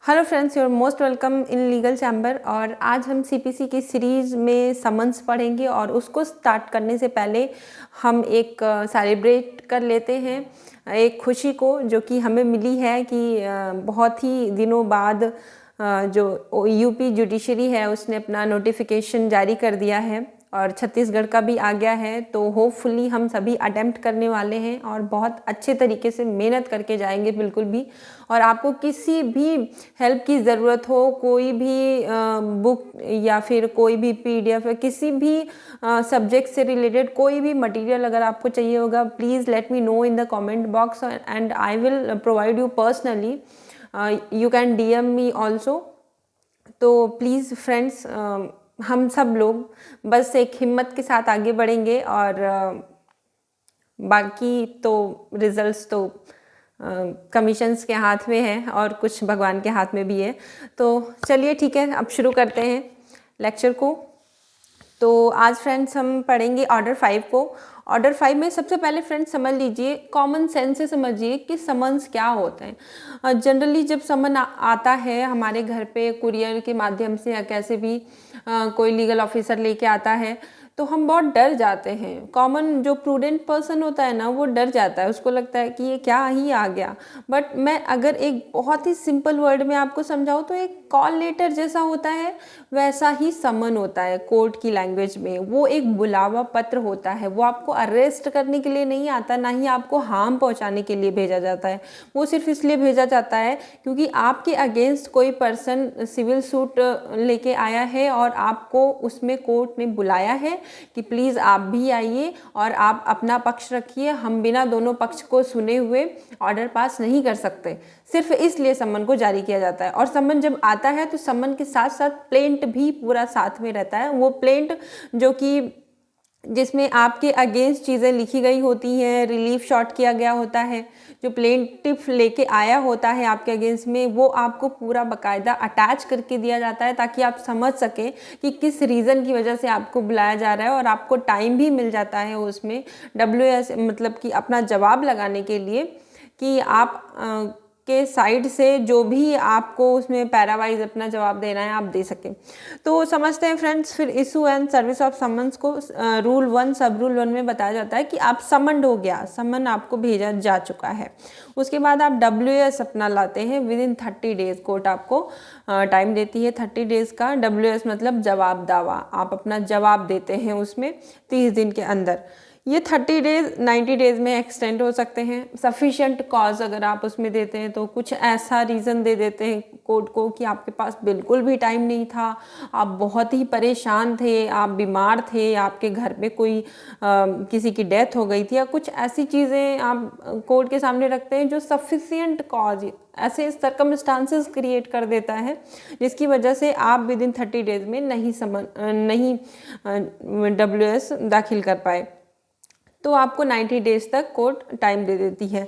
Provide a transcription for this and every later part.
Hello friends, your most welcome in legal chamber. और आज हम सीपीसी की सीरीज़ में समन्स पढ़ेंगे और उसको स्टार्ट करने से पहले हम एक सेलिब्रेट कर लेते हैं एक खुशी को जो कि हमें मिली है कि बहुत ही दिनों बाद जो यूपी जुडिशरी है उसने अपना नोटिफिकेशन जारी कर दिया है और छत्तीसगढ़ का भी आ गया है। तो होपफुली हम सभी अटेम्प्ट करने वाले हैं और बहुत अच्छे तरीके से मेहनत करके जाएंगे बिल्कुल भी। और आपको किसी भी हेल्प की ज़रूरत हो, कोई भी बुक या फिर कोई भी पीडीएफ या किसी भी सब्जेक्ट से रिलेटेड कोई भी मटेरियल अगर आपको चाहिए होगा, please let me know in the comment box and I will provide you personally. You can DM me also. तो प्लीज़ फ्रेंड्स, हम सब लोग बस एक हिम्मत के साथ आगे बढ़ेंगे और बाकी तो रिजल्ट्स तो कमीशंस के हाथ में है और कुछ भगवान के हाथ में भी है। तो चलिए ठीक है, अब शुरू करते हैं लेक्चर को। तो आज फ्रेंड्स हम पढ़ेंगे ऑर्डर 5 को। ऑर्डर 5 में सबसे पहले फ्रेंड्स समझ लीजिए, कॉमन सेंस से समझिए कि समन्स क्या होते हैं। जनरली जब समन आता है हमारे घर पे कुरियर के माध्यम से या कैसे भी कोई लीगल ऑफिसर लेके आता है तो हम बहुत डर जाते हैं। कॉमन जो प्रूडेंट पर्सन होता है ना, वो डर जाता है, उसको लगता है कि ये क्या ही आ गया। बट मैं अगर एक बहुत ही सिंपल वर्ड में आपको समझाऊँ तो एक कॉल लेटर जैसा होता है, वैसा ही समन होता है कोर्ट की लैंग्वेज में। वो एक बुलावा पत्र होता है। वो आपको अरेस्ट करने के लिए नहीं आता, ना ही आपको हार्म पहुंचाने के लिए भेजा जाता है। वो सिर्फ इसलिए भेजा जाता है क्योंकि आपके अगेंस्ट कोई पर्सन सिविल सूट लेके आया है और आपको उसमें कोर्ट ने बुलाया है कि प्लीज़ आप भी आइए और आप अपना पक्ष रखिए। हम बिना दोनों पक्ष को सुने हुए ऑर्डर पास नहीं कर सकते। सिर्फ इसलिए सम्मन को जारी किया जाता है। और सम्मन जब आता है तो सम्मन के साथ साथ प्लेंट भी पूरा साथ में रहता है। वो प्लेंट जो कि जिसमें आपके अगेंस्ट चीज़ें लिखी गई होती हैं, रिलीफ शॉट किया गया होता है, जो प्लेंटिफ लेके आया होता है आपके अगेंस्ट में, वो आपको पूरा बाकायदा अटैच करके दिया जाता है ताकि आप समझ सकें कि किस रीज़न की वजह से आपको बुलाया जा रहा है। और आपको टाइम भी मिल जाता है उसमें WS मतलब कि अपना जवाब लगाने के लिए कि आप के साइड से जो भी आपको उसमें पैरावाइज अपना जवाब देना है आप दे सकें। तो समझते हैं फ्रेंड्स फिर issue and service of summons को। रूल 1 सब रूल 1 में बताया जाता है कि आप समन्ड हो गया, समन आपको भेजा जा चुका है। उसके बाद आप WS अपना लाते हैं विद इन 30 डेज। कोर्ट आपको टाइम देती है 30 डेज का। WS मतलब जवाब दावा, आप अपना जवाब देते हैं उसमें 30 दिन के अंदर। ये 30 डेज 90 डेज में एक्सटेंड हो सकते हैं। सफिशिएंट कॉज अगर आप उसमें देते हैं तो कुछ ऐसा रीज़न दे देते हैं कोर्ट को कि आपके पास बिल्कुल भी टाइम नहीं था, आप बहुत ही परेशान थे, आप बीमार थे, आपके घर पे कोई किसी की डेथ हो गई थी, या कुछ ऐसी चीज़ें आप कोर्ट के सामने रखते हैं जो सफिशिएंट कॉज ऐसे सर्कमस्टांसेस क्रिएट कर देता है जिसकी वजह से आप विद इन 30 डेज में नहीं WS दाखिल कर पाए, तो आपको 90 डेज तक कोर्ट टाइम दे देती है।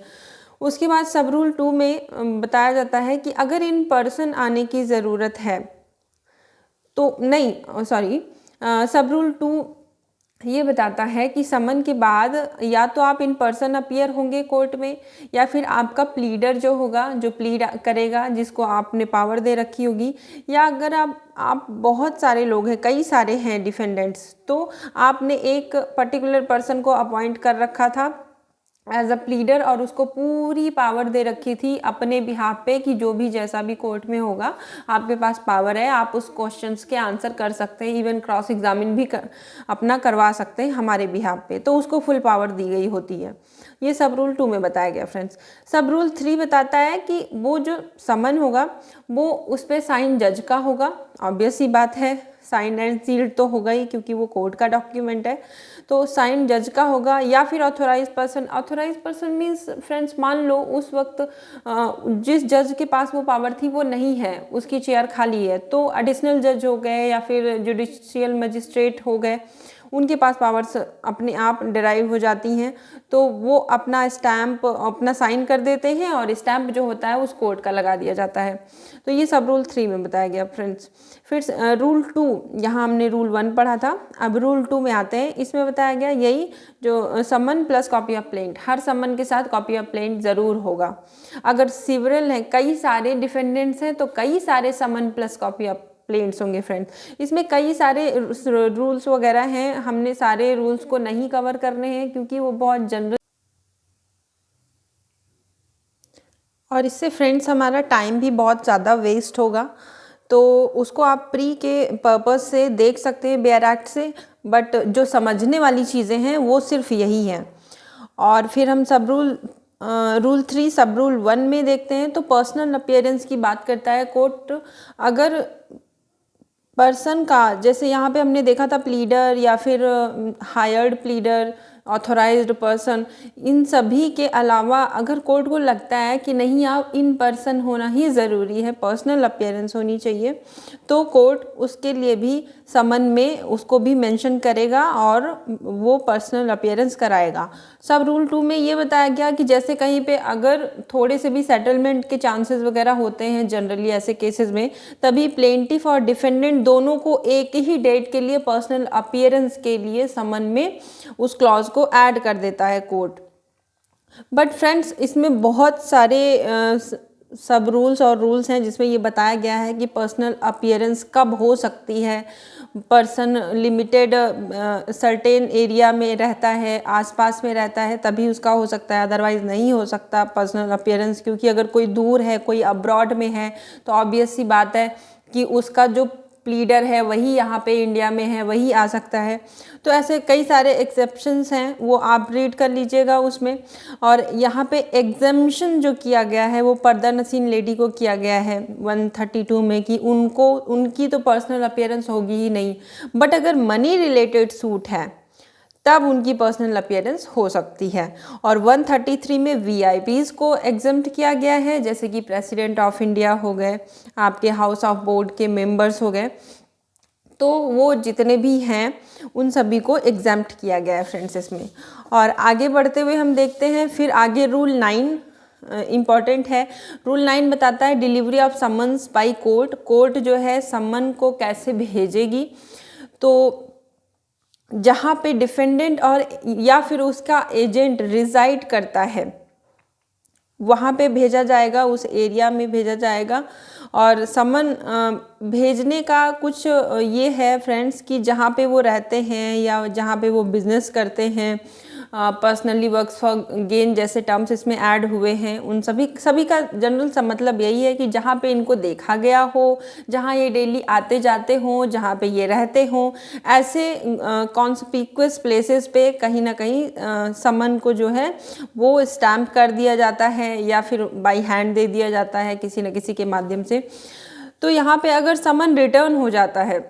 उसके बाद सब रूल 2 में बताया जाता है कि अगर इन पर्सन आने की ज़रूरत है तो नहीं, सॉरी, सब रूल 2 ये बताता है कि समन के बाद या तो आप इन पर्सन अपीयर होंगे कोर्ट में, या फिर आपका प्लीडर जो होगा, जो प्लीड करेगा, जिसको आपने पावर दे रखी होगी, या अगर आप बहुत सारे लोग हैं, कई सारे हैं डिफेंडेंट्स, तो आपने एक पर्टिकुलर पर्सन को अपॉइंट कर रखा था एज अ प्लीडर और उसको पूरी पावर दे रखी थी अपने बिहाफ पे कि जो भी जैसा भी कोर्ट में होगा आपके पास पावर है, आप उस क्वेश्चंस के आंसर कर सकते हैं, इवन क्रॉस एग्जामिन भी अपना करवा सकते हैं हमारे बिहाफ पे, तो उसको फुल पावर दी गई होती है। ये सब रूल 2 में बताया गया फ्रेंड्स। सब रूल 3 बताता है कि वो जो समन होगा वो उस पर साइन जज का होगा। ऑब्वियस ही बात है, साइन एंड सील्ड तो होगा ही क्योंकि वो कोर्ट का डॉक्यूमेंट है, तो साइन जज का होगा या फिर authorise person. Authorise person means friends, मान लो उस वक्त जिस जज के पास वो पावर थी वो नहीं है, उसकी चेयर खाली है, तो एडिशनल जज हो गए या फिर जुडिशियल मजिस्ट्रेट हो गए, उनके पास पावर्स अपने आप डिराइव हो जाती हैं, तो वो अपना स्टैम्प अपना साइन कर देते हैं और स्टैम्प जो होता है उस कोर्ट का लगा दिया जाता है। तो ये सब रूल 3 में बताया गया फ्रेंड्स। फिर रूल 2, यहाँ हमने रूल 1 पढ़ा था, अब रूल 2 में आते हैं। इसमें बताया गया यही जो समन प्लस कॉपी ऑफ प्लेंट, हर समन के साथ कॉपी ऑफ प्लेंट ज़रूर होगा। अगर सिवरल हैं, कई सारे डिफेंडेंट्स हैं, तो कई सारे समन प्लस कॉपी ऑफ प्लेंट्स होंगे फ्रेंड्स। इसमें कई सारे रूल्स वगैरह हैं, हमने सारे रूल्स को नहीं कवर करने हैं क्योंकि वो बहुत जनरल, और इससे फ्रेंड्स हमारा टाइम भी बहुत ज़्यादा वेस्ट होगा। तो उसको आप प्री के पर्पस से देख सकते हैं बेयर एक्ट से, बट जो समझने वाली चीज़ें हैं वो सिर्फ यही हैं। और फिर हम सब रूल 3 सब रूल 1 में देखते हैं, तो पर्सनल अपीयरेंस की बात करता है कोर्ट। अगर पर्सन का, जैसे यहाँ पे हमने देखा था प्लीडर या फिर हायर्ड प्लीडर, ऑथोराइज्ड पर्सन, इन सभी के अलावा अगर कोर्ट को लगता है कि नहीं आप इन पर्सन होना ही ज़रूरी है, पर्सनल अपीयरेंस होनी चाहिए, तो कोर्ट उसके लिए भी समन में उसको भी मेंशन करेगा और वो पर्सनल अपीयरेंस कराएगा। सब रूल 2 में ये बताया गया कि जैसे कहीं पे अगर थोड़े से भी सेटलमेंट के चांसेस वगैरह होते हैं जनरली ऐसे केसेस में, तभी प्लेंटिफ और डिफेंडेंट दोनों को एक ही डेट के लिए पर्सनल अपीयरेंस के लिए समन में उस क्लॉज को ऐड कर देता है कोर्ट। बट फ्रेंड्स इसमें बहुत सारे सब रूल्स और रूल्स हैं जिसमें ये बताया गया है कि पर्सनल अपीयरेंस कब हो सकती है। पर्सन लिमिटेड सर्टेन एरिया में रहता है, आसपास में रहता है, तभी उसका हो सकता है, अदरवाइज़ नहीं हो सकता पर्सनल अपीयरेंस। क्योंकि अगर कोई दूर है, कोई अब्रॉड में है, तो ऑब्वियस सी बात है कि उसका जो प्लीडर है वही यहाँ पे इंडिया में है, वही आ सकता है। तो ऐसे कई सारे एक्सेप्शंस हैं, वो आप रीड कर लीजिएगा उसमें। और यहाँ पे एग्जम्पशन जो किया गया है वो पर्दा नसीन लेडी को किया गया है 132 में कि उनकी तो पर्सनल अपीयरेंस होगी ही नहीं, बट अगर मनी रिलेटेड सूट है तब उनकी पर्सनल अपीयरेंस हो सकती है। और 133 में वीआईपीज़ को एग्जम्प्ट किया गया है, जैसे कि प्रेसिडेंट ऑफ इंडिया हो गए, आपके हाउस ऑफ बोर्ड के मेंबर्स हो गए, तो वो जितने भी हैं उन सभी को एग्जम्प्ट किया गया है फ्रेंड्स इसमें। और आगे बढ़ते हुए हम देखते हैं फिर आगे रूल 9 इम्पॉर्टेंट है। रूल 9 बताता है delivery of summons by court. Court जो है समन को कैसे भेजेगी, तो जहाँ पे डिफेंडेंट और या फिर उसका एजेंट रिजाइड करता है वहाँ पे भेजा जाएगा, उस एरिया में भेजा जाएगा। और समन भेजने का कुछ ये है फ्रेंड्स कि जहाँ पे वो रहते हैं या जहाँ पे वो बिज़नेस करते हैं, पर्सनली वर्क्स फॉर गेन जैसे टर्म्स इसमें ऐड हुए हैं, उन सभी का जनरल सा मतलब यही है कि जहाँ पे इनको देखा गया हो, जहाँ ये डेली आते जाते हों, जहाँ पे ये रहते हों, ऐसे कॉन्स्पिक्यूअस प्लेसेस पे कहीं ना कहीं समन को जो है वो स्टैम्प कर दिया जाता है या फिर बाई हैंड दे दिया जाता है किसी न किसी के माध्यम से। तो यहाँ पे अगर समन रिटर्न हो जाता है,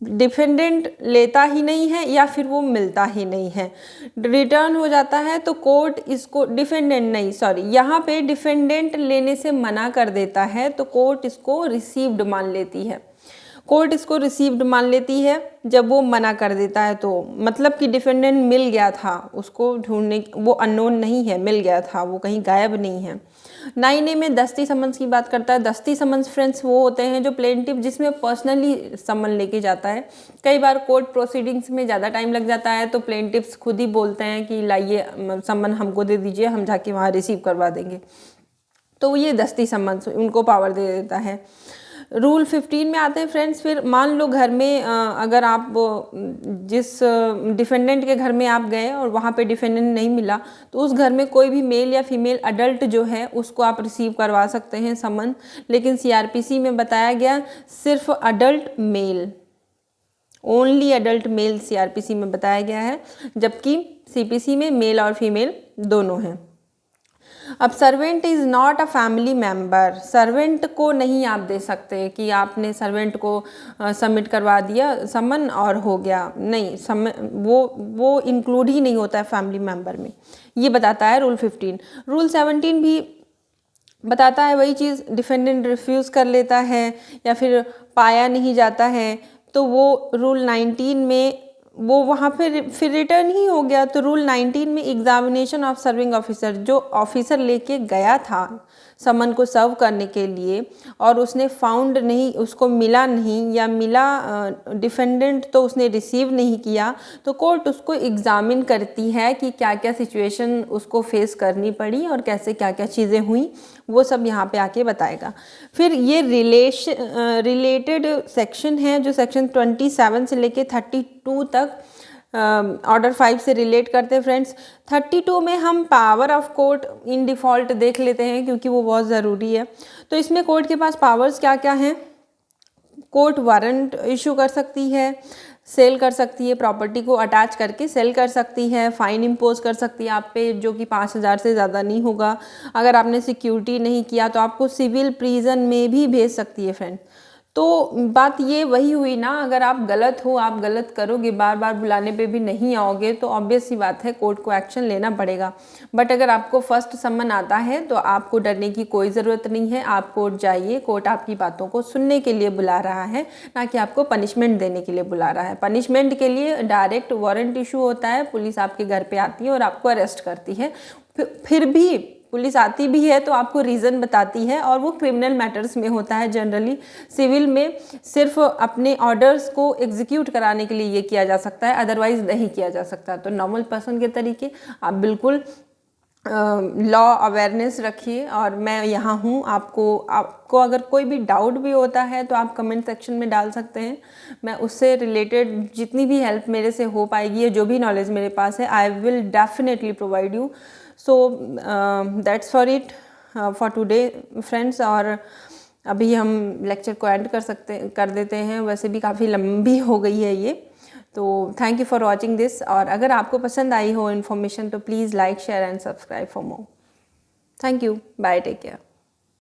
डिफेंडेंट लेता ही नहीं है या फिर वो मिलता ही नहीं है, रिटर्न हो जाता है, तो कोर्ट इसको यहाँ पे डिफेंडेंट लेने से मना कर देता है, तो कोर्ट इसको रिसीव्ड मान लेती है। कोर्ट इसको रिसीव्ड मान लेती है जब वो मना कर देता है, तो मतलब कि डिफेंडेंट मिल गया था, उसको ढूंढने, वो अननोन नहीं है, मिल गया था, वो कहीं गायब नहीं है। 9A में दस्ती समन्स की बात करता है। दस्ती समन्स फ्रेंड्स वो होते हैं जो प्लेंटिफ जिसमें पर्सनली समन लेके जाता है। कई बार कोर्ट प्रोसीडिंग्स में ज़्यादा टाइम लग जाता है, तो प्लेंटिफ्स खुद ही बोलते हैं कि लाइए समन हमको दे दीजिए, हम जाके वहाँ रिसीव करवा देंगे, तो ये दस्ती समन्स उनको पावर दे देता है। रूल 15 में आते हैं फ्रेंड्स। फिर मान लो घर में अगर आप जिस डिफेंडेंट के घर में आप गए और वहाँ पे डिफेंडेंट नहीं मिला, तो उस घर में कोई भी मेल या फीमेल अडल्ट जो है उसको आप रिसीव करवा सकते हैं समन। लेकिन सीआरपीसी में बताया गया सिर्फ adult mail, only adult mail CrPC में बताया गया है, जबकि सीपीसी में मेल और फीमेल दोनों हैं। अब servant is not a family member. Servant को नहीं आप दे सकते कि आपने सर्वेंट को सबमिट करवा दिया समन और हो गया, नहीं, वो इंक्लूड ही नहीं होता है फैमिली मेम्बर में, ये बताता है रूल 15। रूल 17 भी बताता है वही चीज़, डिफेंडेंट रिफ्यूज़ कर लेता है या फिर पाया नहीं जाता है, तो वो रूल 19 में वो वहाँ पे फिर रिटर्न ही हो गया। तो रूल 19 में एग्जामिनेशन ऑफ सर्विंग ऑफिसर, जो ऑफिसर लेके गया था समन को सर्व करने के लिए और उसने फाउंड नहीं, उसको मिला नहीं या मिला डिफेंडेंट तो उसने रिसीव नहीं किया, तो कोर्ट उसको एग्ज़ामिन करती है कि क्या क्या सिचुएशन उसको फेस करनी पड़ी और कैसे क्या क्या चीज़ें हुई, वो सब यहाँ पे आके बताएगा। फिर ये रिलेटेड सेक्शन है जो सेक्शन 27 से लेके 32 तक ऑर्डर 5 से रिलेट करते हैं फ्रेंड्स। 32 में हम power of court in default देख लेते हैं क्योंकि वो बहुत ज़रूरी है। तो इसमें कोर्ट के पास पावर्स क्या क्या हैं? कोर्ट वारंट इशू कर सकती है, सेल कर सकती है, प्रॉपर्टी को अटैच करके सेल कर सकती है, फ़ाइन इम्पोज कर सकती है आप पे जो कि 5,000 से ज़्यादा नहीं होगा। अगर आपने सिक्योरिटी नहीं किया तो आपको सिविल प्रिजन में भी भेज सकती है फ्रेंड। तो बात ये वही हुई ना, अगर आप गलत हो, आप गलत करोगे, बार बार बुलाने पे भी नहीं आओगे तो ऑब्वियस सी बात है कोर्ट को एक्शन लेना पड़ेगा। बट अगर आपको फर्स्ट समन आता है तो आपको डरने की कोई ज़रूरत नहीं है। आप कोर्ट जाइए, कोर्ट आपकी बातों को सुनने के लिए बुला रहा है, ना कि आपको पनिशमेंट देने के लिए बुला रहा है। पनिशमेंट के लिए डायरेक्ट वारंट इशू होता है, पुलिस आपके घर पर आती है और आपको अरेस्ट करती है। फिर भी पुलिस आती भी है तो आपको रीज़न बताती है और वो क्रिमिनल मैटर्स में होता है जनरली। सिविल में सिर्फ अपने ऑर्डर्स को एग्जीक्यूट कराने के लिए ये किया जा सकता है, अदरवाइज नहीं किया जा सकता। तो नॉर्मल पर्सन के तरीके आप बिल्कुल लॉ अवेयरनेस रखिए और मैं यहाँ हूँ। आपको अगर कोई भी डाउट भी होता है तो आप कमेंट सेक्शन में डाल सकते हैं। मैं उससे रिलेटेड जितनी भी हेल्प मेरे से हो पाएगी या जो भी नॉलेज मेरे पास है, I will definitely provide you. So that's for it for today friends. और अभी हम लेक्चर को एंड कर देते हैं, वैसे भी काफ़ी लंबी हो गई है ये। तो thank you for watching this. और अगर आपको पसंद आई हो इन्फॉर्मेशन तो please like, share and subscribe for more. Thank you, bye, take care.